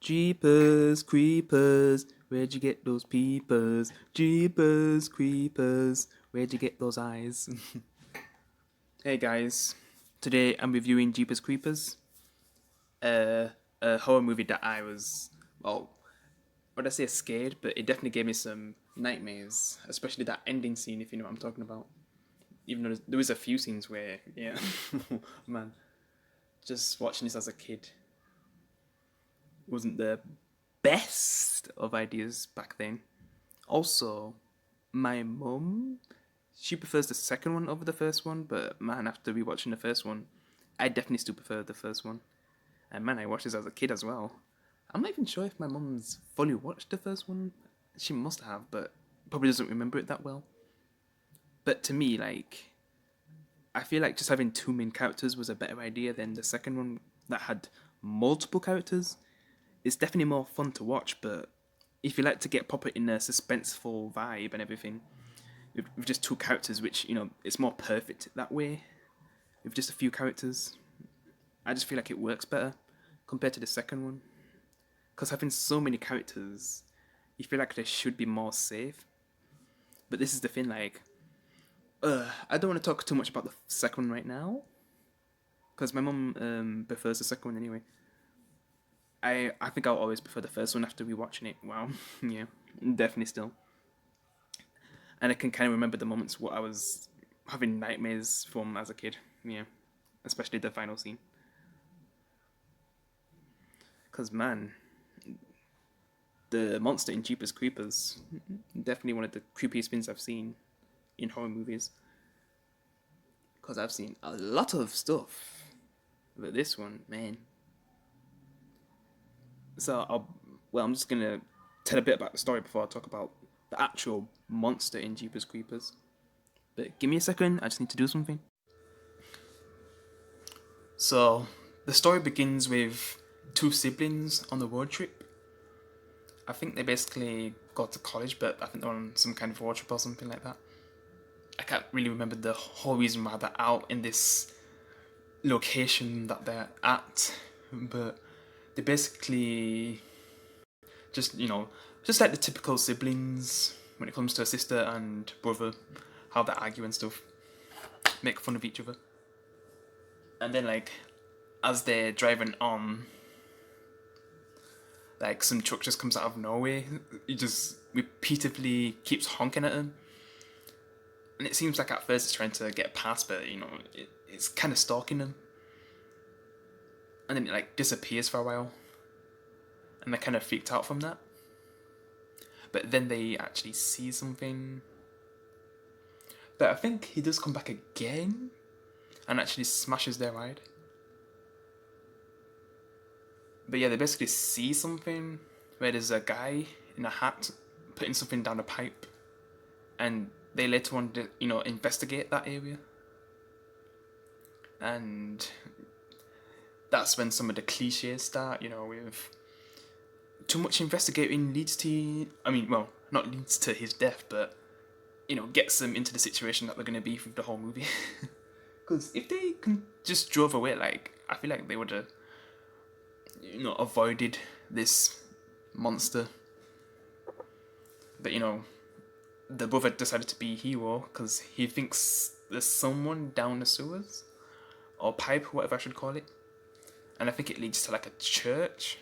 Jeepers creepers, where'd you get those peepers? Jeepers creepers, where'd you get those eyes? Hey guys, today I'm reviewing Jeepers Creepers, a horror movie that I was, well, would I say scared, but it definitely gave me some nightmares, especially that ending scene, if you know what I'm talking about. Even though there was a few scenes where, yeah, man, just watching this as a kid wasn't the best of ideas back then. Also, my mum, she prefers the second one over the first one, but man, after rewatching the first one, I definitely still prefer the first one. And man, I watched this as a kid as well. I'm not even sure if my mum's fully watched the first one. She must have, but probably doesn't remember it that well. But to me, like, I feel like just having two main characters was a better idea than the second one that had multiple characters. It's definitely more fun to watch, but if you like to get proper in a suspenseful vibe and everything, with just two characters, which, you know, it's more perfect that way, with just a few characters, I just feel like it works better compared to the second one. Because having so many characters, you feel like they should be more safe. But this is the thing, like, I don't want to talk too much about the second one right now, because my mum prefers the second one anyway. I think I'll always prefer the first one after rewatching it. Wow, yeah, definitely still. And I can kind of remember the moments what I was having nightmares from as a kid. Yeah, especially the final scene. Cause man, the monster in Jeepers Creepers, definitely one of the creepiest things I've seen in horror movies. Cause I've seen a lot of stuff, but this one, man. So I'm just gonna tell a bit about the story before I talk about the actual monster in Jeepers Creepers. But give me a second, I just need to do something. So, the story begins with two siblings on the road trip. I think they basically got to college, but I think they're on some kind of road trip or something like that. I can't really remember the whole reason why they're out in this location that they're at, but they basically just, you know, just like the typical siblings when it comes to a sister and brother, how they argue and stuff, make fun of each other. And then, like, as they're driving on, like, some truck just comes out of nowhere. He just repeatedly keeps honking at him. And it seems like at first it's trying to get past, but, you know, it's kind of stalking him. And then it, like, disappears for a while. And they're kind of freaked out from that. But then they actually see something. But I think he does come back again and actually smashes their ride. But yeah, they basically see something where there's a guy in a hat putting something down a pipe, and they later on, you know, investigate that area. And that's when some of the cliches start, you know, with too much investigating leads to, I mean, well, not leads to his death, but, you know, gets them into the situation that they're going to be through the whole movie. Because if they can just drove away, like, I feel like they would have, you know, avoided this monster. But, you know, the brother decided to be a hero because he thinks there's someone down the sewers, or pipe, whatever I should call it. And I think it leads to, like, a church.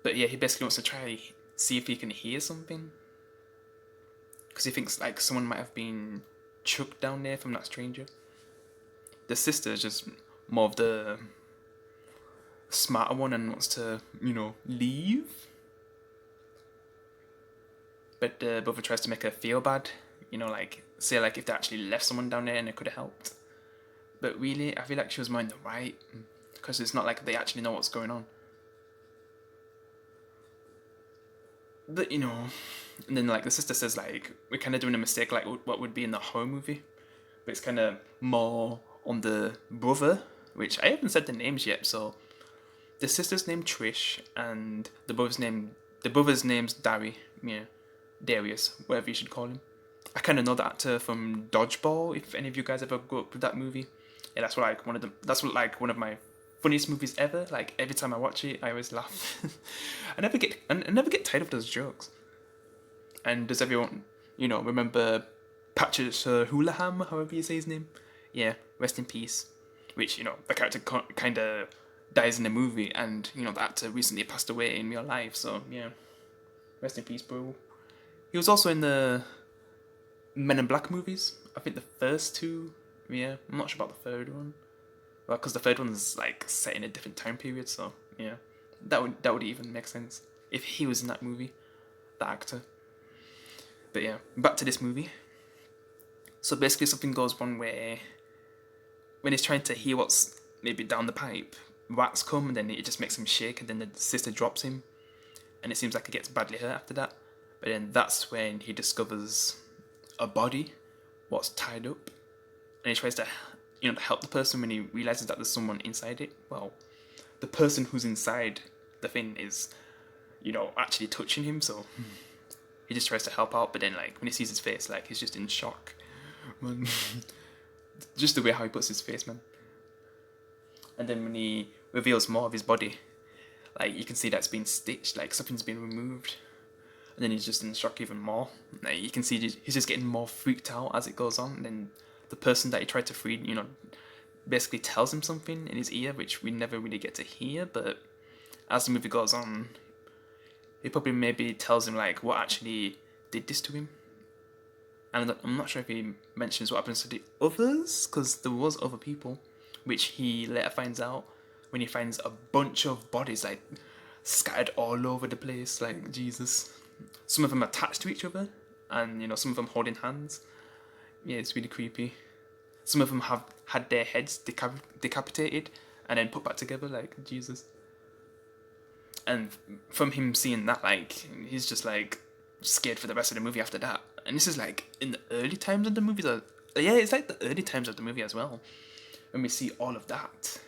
But yeah, he basically wants to try see if he can hear something, because he thinks, like, someone might have been chucked down there from that stranger. The sister is just more of the smarter one and wants to, you know, leave. But the brother tries to make her feel bad, you know, like, say, like, if they actually left someone down there and it could have helped. But really, I feel like she was more in the right, because it's not like they actually know what's going on. But, you know, and then, like, the sister says, like, we're kind of doing a mistake, like, what would be in the horror movie. But it's kind of more on the brother, which I haven't said the names yet, so the sister's named Trish, and the brother's name's Darry, yeah. Darius, whatever you should call him. I kind of know the actor from Dodgeball. If any of you guys ever grew up with that movie, yeah, that's what like one of the that's what like one of my funniest movies ever. Like every time I watch it, I always laugh. I never get tired of those jokes. And does everyone remember Patrick Houlihan, however you say his name? Yeah, rest in peace. Which the character kind of dies in the movie, and the actor recently passed away in real life. So yeah, rest in peace, bro. He was also in the Men in Black movies. I think the first two. Yeah, I'm not sure about the third one. Well, because the third one's like set in a different time period, so yeah, that would even make sense if he was in that movie, the actor. But yeah, back to this movie. So basically, something goes wrong where when he's trying to hear what's maybe down the pipe, rats come and then it just makes him shake, and then the sister drops him, and it seems like he gets badly hurt after that. But then that's when he discovers a body, what's tied up, and he tries to help the person when he realizes that there's someone inside it. Well, the person who's inside the thing is actually touching him, so he just tries to help out. But then like when he sees his face, like he's just in shock, man. Just the way how he puts his face, man. And then when he reveals more of his body, like you can see that's been stitched, like something's been removed. And then he's just in shock even more. Like you can see he's just getting more freaked out as it goes on. And then the person that he tried to free, basically tells him something in his ear, which we never really get to hear. But as the movie goes on, he probably maybe tells him like what actually did this to him. And I'm not sure if he mentions what happens to the others, because there was other people, which he later finds out when he finds a bunch of bodies like scattered all over the place, like Jesus. Some of them attached to each other, and some of them holding hands. Yeah, it's really creepy. Some of them have had their heads decapitated and then put back together, like Jesus. And from him seeing that, like he's just like scared for the rest of the movie after that. And this is like in the early times of the movie. Yeah, it's like the early times of the movie as well. When we see all of that,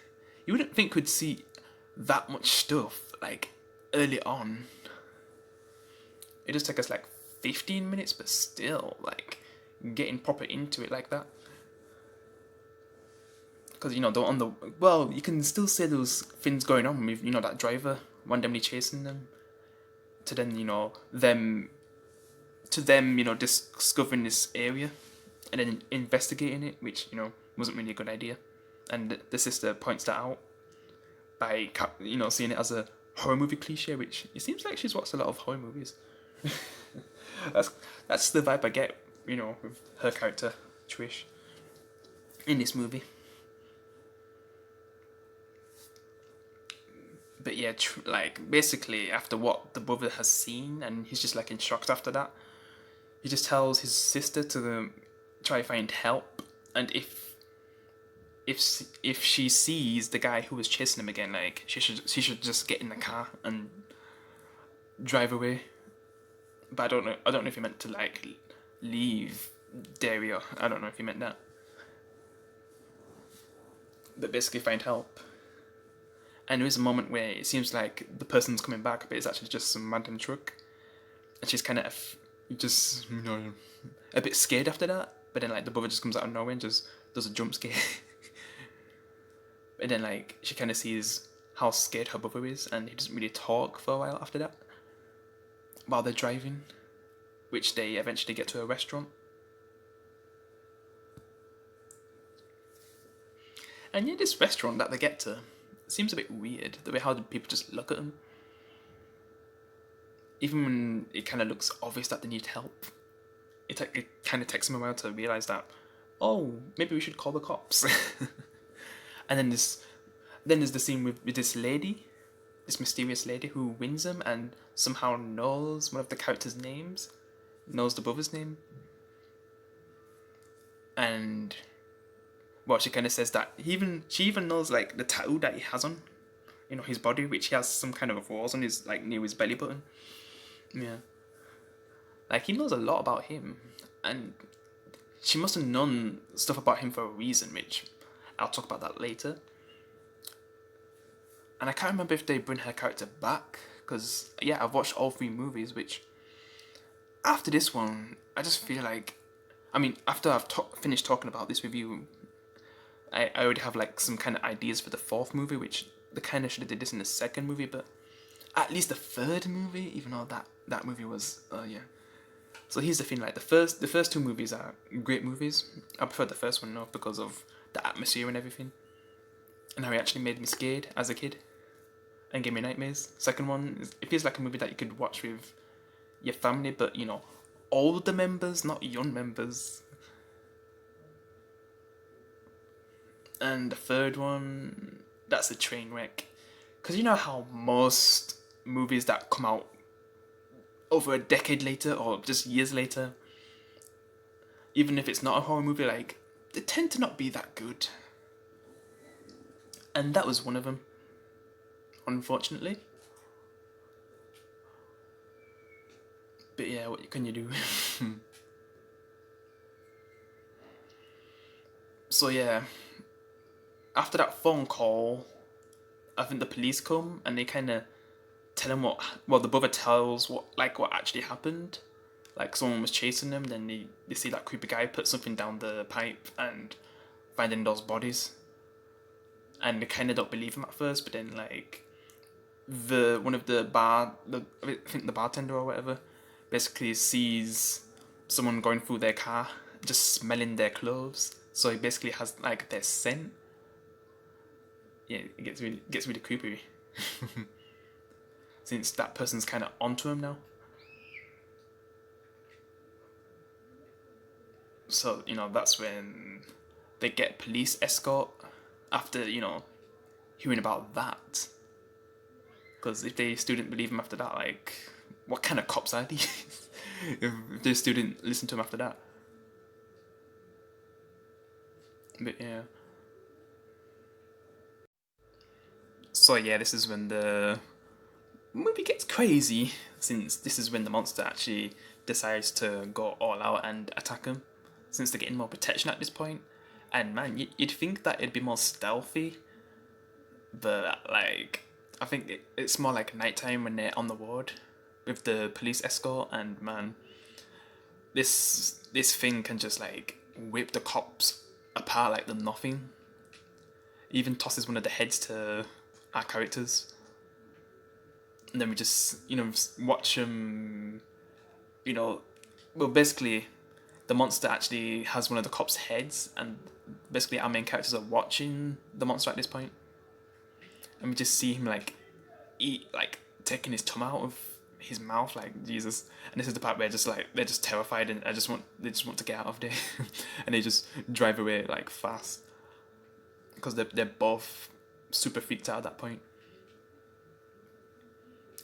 you wouldn't think we'd see that much stuff like early on. It just took us like 15 minutes, but still like getting proper into it like that. Because you can still see those things going on with that driver randomly chasing them, to then discovering this area and then investigating it, which wasn't really a good idea. And the sister points that out by seeing it as a horror movie cliche, which it seems like she's watched a lot of horror movies. that's the vibe I get with her character Trish in this movie. But yeah, like basically after what the brother has seen, and he's just like in shock after that, he just tells his sister to try find help, and if she sees the guy who was chasing him again, like she should just get in the car and drive away. But I don't know if he meant to like leave Dario. I don't know if he meant that. But basically find help. And there is a moment where it seems like the person's coming back, but it's actually just some random truck. And she's kind of just, a bit scared after that. But then, like, the brother just comes out of nowhere and just does a jump scare. And then, like, she kind of sees how scared her brother is, and he doesn't really talk for a while after that. While they're driving, which they eventually get to a restaurant. And yeah, this restaurant that they get to seems a bit weird, the way how the people just look at them. Even when it kind of looks obvious that they need help, it kind of takes them a while to realise that, oh, maybe we should call the cops. And then there's the scene with this lady, this mysterious lady who wins them and somehow knows one of the characters' names, knows the brother's name. And well, she kind of says that she even knows like the tattoo that he has on, his body, which he has some kind of a rose on his like near his belly button. Yeah, like he knows a lot about him, and she must have known stuff about him for a reason, which I'll talk about that later. And I can't remember if they bring her character back, because yeah, I've watched all 3 movies, which after this one, I just feel like, I mean, after I've finished talking about this review, I already have like some kind of ideas for the fourth movie, which they kind of should have did this in the second movie, but at least the third movie, even though that movie was, yeah. So here's the thing, like the first two movies are great movies. I prefer the first one, though, because of the atmosphere and everything, and how it actually made me scared as a kid, and gave me nightmares. Second one, it feels like a movie that you could watch with your family, but older members, not young members. And the third one, that's a train wreck, because you know how most movies that come out over a decade later or just years later, even if it's not a horror movie, like they tend to not be that good. And that was one of them, unfortunately. But yeah, what can you do? So yeah, after that phone call, I think the police come and they kind of tell him the brother tells what actually happened. Like someone was chasing them, then they see that creepy guy put something down the pipe and finding those bodies. And they kind of don't believe him at first, but then like I think the bartender or whatever, basically sees someone going through their car, just smelling their clothes. So he basically has like their scent. Yeah, it gets really creepy. Since that person's kind of onto him now. So that's when they get police escort after hearing about that. Because if they still didn't believe him after that, like, what kind of cops are these? If they still didn't listen to him after that. But yeah. So yeah, this is when the movie gets crazy, since this is when the monster actually decides to go all out and attack him, since they're getting more protection at this point. And man, you'd think that it'd be more stealthy, but like, I think it's more like nighttime when they're on the ward with the police escort, and man, this thing can just like whip the cops apart like they're nothing. Even tosses one of the heads to our characters, and then we just watch them. Well, basically, the monster actually has one of the cops' heads, and basically our main characters are watching the monster at this point, and we just see him like eat, like taking his tongue out of his mouth, like Jesus. And this is the part where they're just terrified, and they just want to get out of there, and they just drive away like fast, because they're both super freaked out at that point.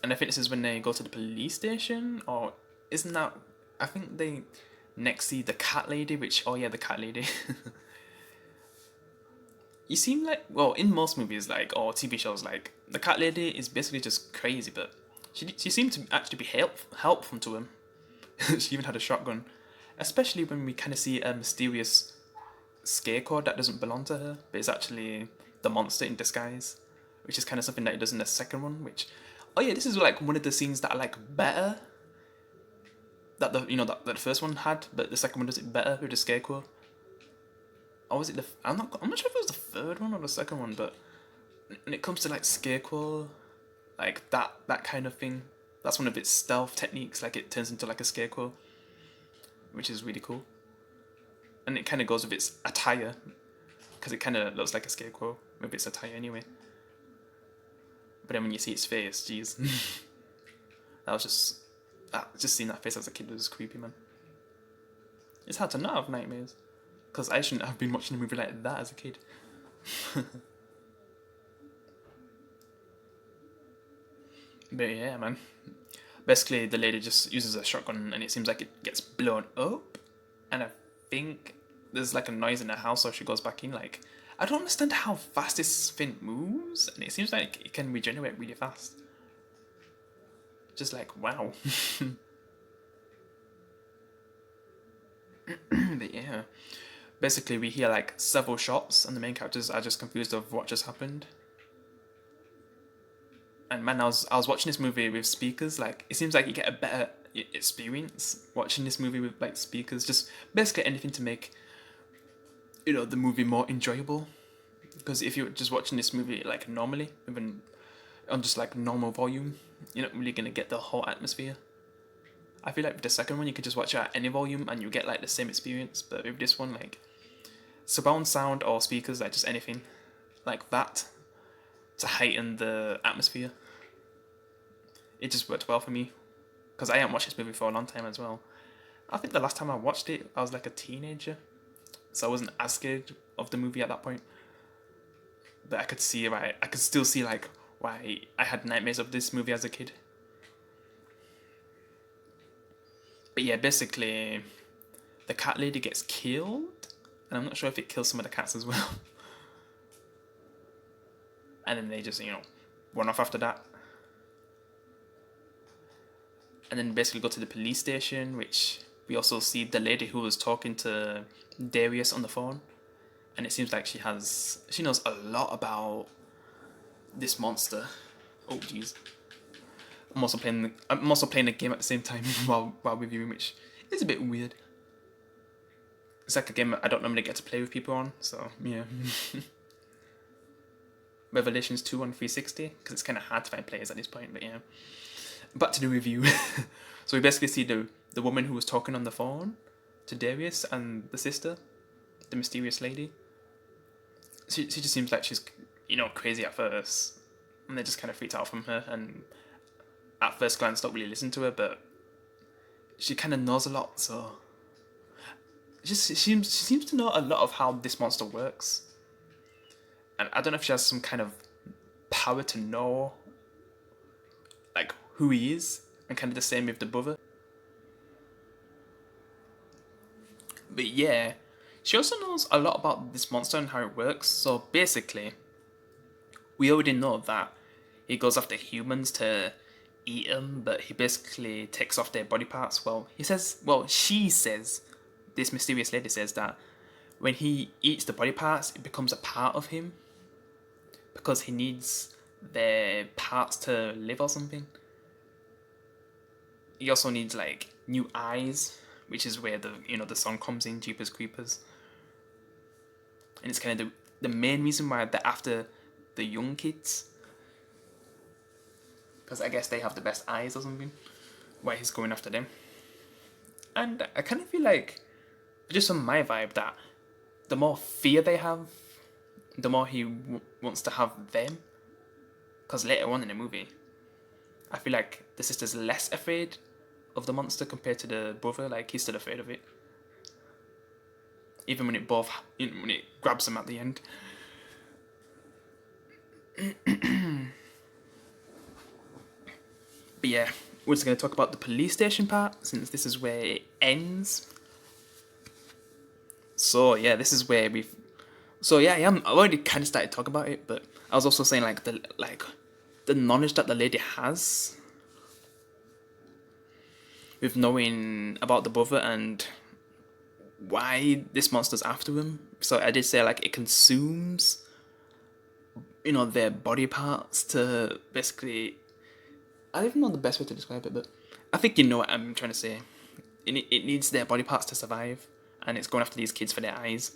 And I think this is when they go to the police station, or isn't that? I think they next see the cat lady, which, oh yeah, the cat lady. You seem like, well, in most movies, like, or TV shows, like, the cat lady is basically just crazy, but she seemed to actually be helpful to him. She even had a shotgun, especially when we kind of see a mysterious scarecrow that doesn't belong to her, but it's actually the monster in disguise, which is kind of something that he does in the second one. Which, oh yeah, this is like one of the scenes that I like better. That that the first one had, but the second one does it better with the scarecrow. Or was it I'm not sure if it was the third one or the second one, but when it comes to like scarecrow, like that kind of thing, that's one of its stealth techniques. Like it turns into like a scarecrow, which is really cool. And it kind of goes with its attire, because it kind of looks like a scarecrow with its attire anyway. But then when you see its face, jeez, that was just seeing that face as a kid was creepy, man. It's hard to not have nightmares, because I shouldn't have been watching a movie like that as a kid. But yeah, man. Basically, the lady just uses a shotgun, and it seems like it gets blown up. And I think there's like a noise in the house, so she goes back in. Like, I don't understand how fast this thing moves, and it seems like it can regenerate really fast. Just like, wow. But yeah, basically we hear like several shots, and the main characters are just confused of what just happened. And man, I was watching this movie with speakers. Like, it seems like experience watching this movie with like speakers, just basically anything to make the movie more enjoyable. Because if you're just watching this movie like normally, even on just like normal volume, you're not really gonna get the whole atmosphere. I feel like with the second one you could just watch it at any volume and you get like the same experience, but with this one, like surround sound or speakers, like just anything like that to heighten the atmosphere, it just worked well for me. Because I haven't watched this movie for a long time as well. I think the last time I watched it, I was like a teenager, so I wasn't as scared of the movie at that point. But I could still see like why I had nightmares of this movie as a kid. But yeah, basically, the cat lady gets killed, and I'm not sure if it kills some of the cats as well. And then they just run off after that. And then basically go to the police station, which we also see the lady who was talking to Darius on the phone. And it seems like she knows a lot about this monster. Oh jeez. I'm also playing the game at the same time while reviewing, which is a bit weird. It's like a game I don't normally get to play with people on, so yeah. Revelations 2 on 360, because it's kind of hard to find players at this point, but yeah. Back to the review. So we basically see the woman who was talking on the phone to Darius and the sister, the mysterious lady. She just seems like she's crazy at first, and they just kind of freaked out from her, and at first glance don't really listen to her, but she kind of knows a lot, so she seems to know a lot of how this monster works. And I don't know if she has some kind of power to know like who he is, and kind of the same with the brother. But yeah, she also knows a lot about this monster and how it works. So basically, we already know that he goes after humans to eat them, but he basically takes off their body parts. She says, this mysterious lady says that when he eats the body parts, it becomes a part of him, because he needs their parts to live or something. He also needs like new eyes, which is where the song comes in, Jeepers Creepers. And it's kind of the main reason why they're after the young kids, because I guess they have the best eyes or something, why he's going after them. And I kind of feel like, just from my vibe, that the more fear they have, the more he wants to have them. Because later on in the movie, I feel like the sister's less afraid of the monster compared to the brother. Like, he's still afraid of it, even when it grabs him at the end. But yeah, we're just going to talk about the police station part, since this is where it ends. So yeah, this is where I've already kind of started talking about it, but I was also saying like the knowledge that the lady has with knowing about the brother and why this monster's after him. So I did say like it consumes their body parts to basically, I don't even know the best way to describe it, but I think you know what I'm trying to say. It needs their body parts to survive, and it's going after these kids for their eyes.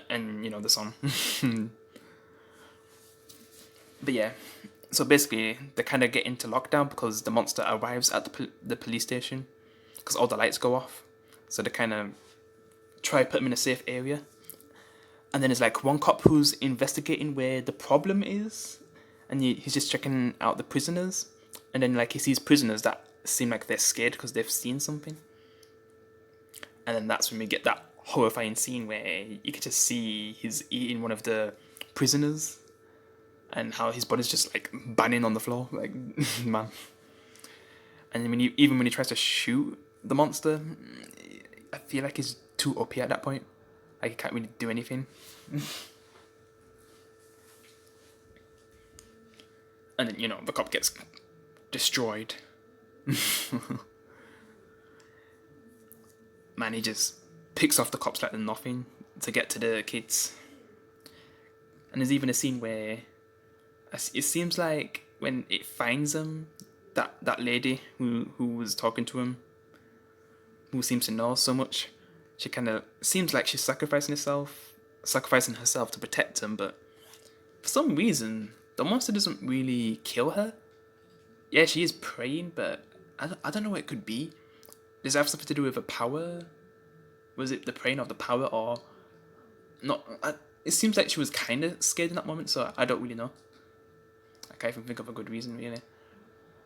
And the song. But yeah, so basically they kind of get into lockdown because the monster arrives at the police station, because all the lights go off. So they kind of try to put him in a safe area. And then there's like one cop who's investigating where the problem is, and he's just checking out the prisoners. And then like he sees prisoners that seem like they're scared because they've seen something. And then that's when we get that horrifying scene where you can just see he's eating one of the prisoners, and how his body's just like banging on the floor, like man. And then when he tries to shoot the monster, I feel like he's too OP at that point. Like he can't really do anything. And then the cop gets destroyed. Man, he just picks off the cops like they're nothing to get to the kids. And there's even a scene where it seems like when it finds them, that lady who was talking to him, who seems to know so much. She kind of seems like she's sacrificing herself to protect him, but for some reason, the monster doesn't really kill her. Yeah, she is praying, but I don't know what it could be. Does it have something to do with a power? Was it the praying of the power, or not? It seems like she was kind of scared in that moment, so I don't really know. I can't even think of a good reason, really,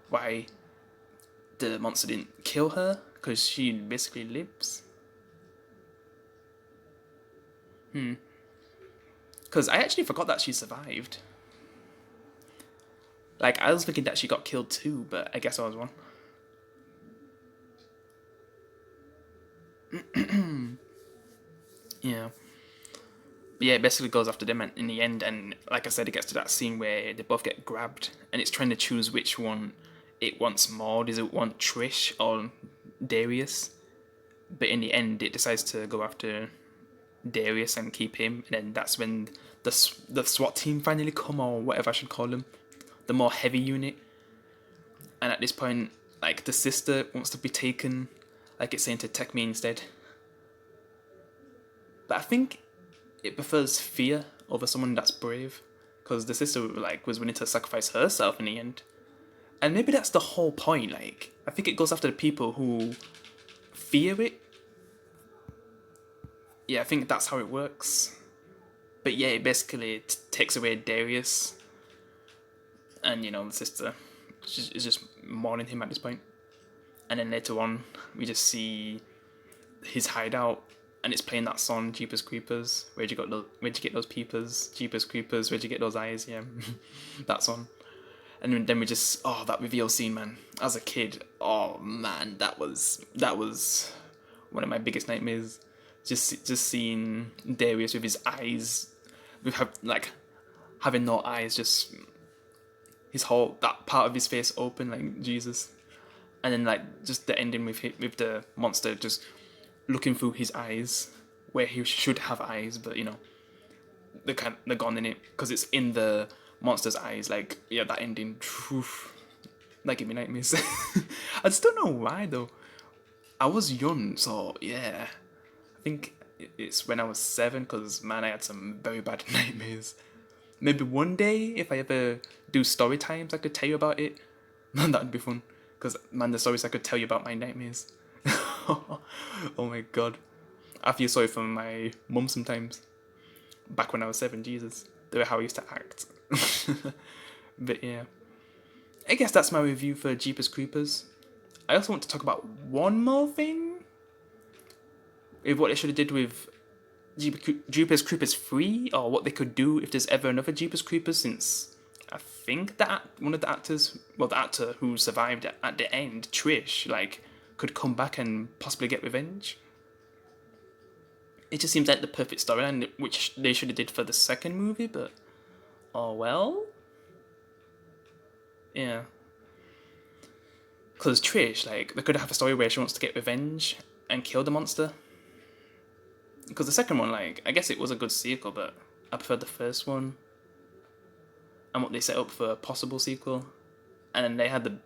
why the monster didn't kill her, because she basically lives. Because I actually forgot that she survived. Like, I was thinking that she got killed too, but I guess I was wrong. Yeah. But yeah, it basically goes after them in the end, and like I said, it gets to that scene where they both get grabbed, and it's trying to choose which one it wants more. Does it want Trish or Darius? But in the end, it decides to go after Darius and keep him, and then that's when the SWAT team finally come, or whatever I should call them, the more heavy unit. And at this point, like, the sister wants to be taken, like it's saying to take me instead. But I think it prefers fear over someone that's brave, because the sister like was willing to sacrifice herself in the end. And maybe that's the whole point. Like, I think it goes after the people who fear it. Yeah, I think that's how it works. But yeah, it basically takes away Darius, and the sister is just mourning him at this point. And then later on, we just see his hideout, and it's playing that song, Jeepers Creepers. Where'd you get those peepers? Jeepers Creepers, where'd you get those eyes? Yeah, that song. And then we just, that reveal scene, man. As a kid, oh man, that was one of my biggest nightmares. Just seeing Darius with his eyes, having no eyes, just that part of his face open, like Jesus. And then like just the ending with the monster just looking through his eyes, where he should have eyes, but they're gone in it, because it's in the monster's eyes. Like, yeah, that ending, that gave me nightmares. I just don't know why though. I was young, so yeah, I think it's when I was 7, because man, I had some very bad nightmares. Maybe one day, if I ever do story times, I could tell you about it. That'd be fun, because man, the stories I could tell you about my nightmares. Oh my god, I feel sorry for my mum sometimes. Back when I was 7, Jesus, the way how I used to act. But yeah, I guess that's my review for Jeepers Creepers. I also want to talk about one more thing, with what they should have did with Jeepers Creepers 3, or what they could do if there's ever another Jeepers Creepers, since I think that one of the actors, well, the actor who survived at the end, Trish, like, could come back and possibly get revenge. It just seems like the perfect storyline, which they should have did for the second movie, but oh well. Yeah. Because Trish, like, they could have a story where she wants to get revenge and kill the monster. Because the second one, like, I guess it was a good sequel, but I preferred the first one and what they set up for a possible sequel. And then they had the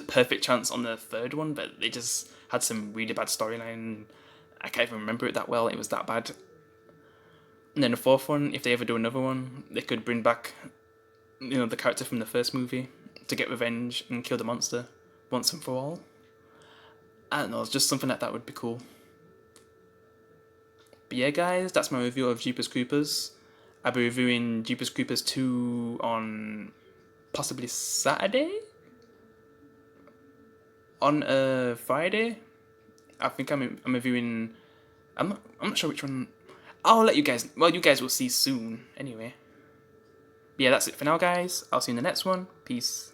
perfect chance on the third one, but they just had some really bad storyline. I can't even remember it that well. It was that bad. And then the fourth one, if they ever do another one, they could bring back, the character from the first movie to get revenge and kill the monster once and for all. I don't know, it's just something like that would be cool. But yeah, guys, that's my review of Jeepers Creepers. I'll be reviewing Jeepers Creepers 2 on possibly Saturday? On Friday? I think I'm reviewing... I'm not sure which one... I'll let you guys... Well, you guys will see soon, anyway. But yeah, that's it for now, guys. I'll see you in the next one. Peace.